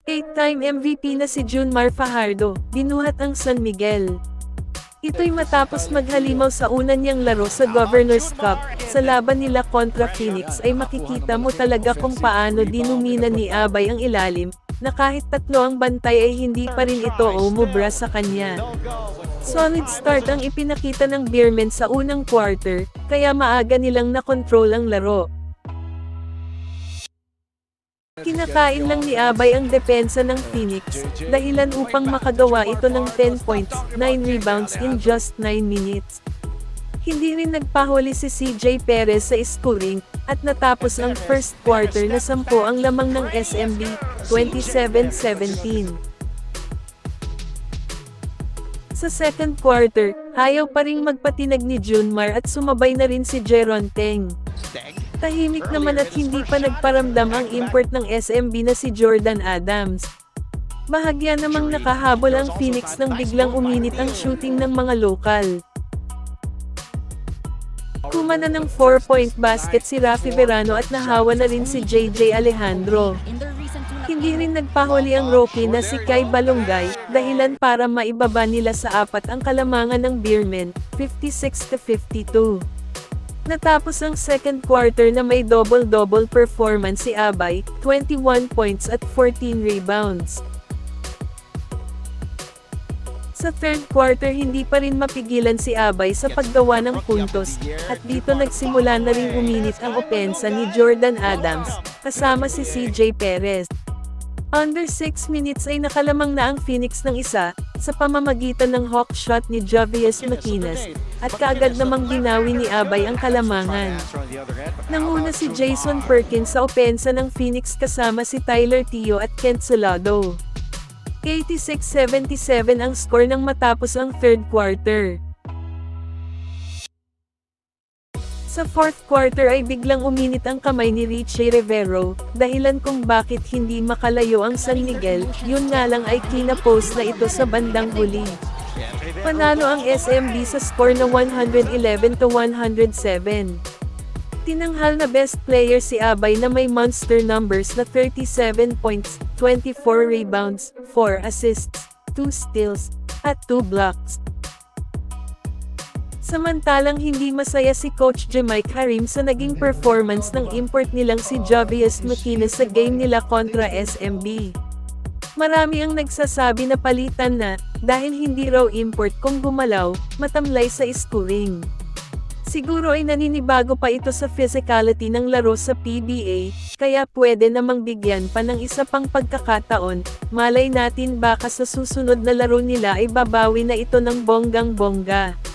8-time MVP na si Junmar Fajardo, binuhat ang San Miguel. Ito'y matapos maghalimaw sa una niyang laro sa Governors Cup. Sa laban nila kontra Phoenix ay makikita mo talaga kung paano dinumina ni Abay ang ilalim, na kahit tatlo ang bantay ay hindi pa rin ito umubra sa kanya. Solid start ang ipinakita ng Beermen sa unang quarter, kaya maaga nilang nakontrol ang laro. Kinakain lang ni Abay ang depensa ng Phoenix, dahilan upang makagawa ito ng 10 points, 9 rebounds in just 9 minutes. Hindi rin nagpahuli si CJ Perez sa scoring, at natapos ang first quarter na 10 ang lamang ng SMB, 27-17. Sa second quarter, ayaw pa ring magpatinag ni Junmar at sumabay na rin si Jeron Teng. Tahimik naman at hindi pa nagparamdam ang import ng SMB na si Jordan Adams. Bahagya namang nakahabol ang Phoenix nang biglang uminit ang shooting ng mga lokal. Kumana ng 4-point basket si Rafi Verano at nahawa na rin si JJ Alejandro. Hindi rin nagpahuli ang rookie na si Kai Balongay, dahilan para maibaba nila sa 4 ang kalamangan ng Beermen, 56-52. Natapos ang second quarter na may double-double performance si Abay, 21 points at 14 rebounds. Sa third quarter hindi pa rin mapigilan si Abay sa paggawa ng puntos, at dito nagsimula na rin uminit ang opensa ni Jordan Adams, kasama si CJ Perez. Under 6 minutes ay nakalamang na ang Phoenix ng isa, sa pamamagitan ng hawk shot ni Javius Maquinas, at kaagad namang binawi ni Abay ang kalamangan. Nanguna si Jason Perkins sa opensa ng Phoenix kasama si Tyler Tio at Kent Solado. 86-77 ang score nang matapos ang third quarter. Sa fourth quarter ay biglang uminit ang kamay ni Richie Rivero, dahilan kung bakit hindi makalayo ang San Miguel, yun nga lang ay kina-post na ito sa bandang huli. Panalo ang SMB sa score na 111-107. Tinanghal na best player si Abay na may monster numbers na 37 points, 24 rebounds, 4 assists, 2 steals, at 2 blocks. Samantalang hindi masaya si Coach Jamike Harim sa naging performance ng import nilang si Javius Maquinas sa game nila kontra SMB. Marami ang nagsasabi na palitan na, dahil hindi raw import kung gumalaw, matamlay sa scoring. Siguro ay naninibago pa ito sa physicality ng laro sa PBA, kaya pwede namang bigyan pa ng isa pang pagkakataon, malay natin baka sa susunod na laro nila ay babawi na ito ng bonggang-bongga.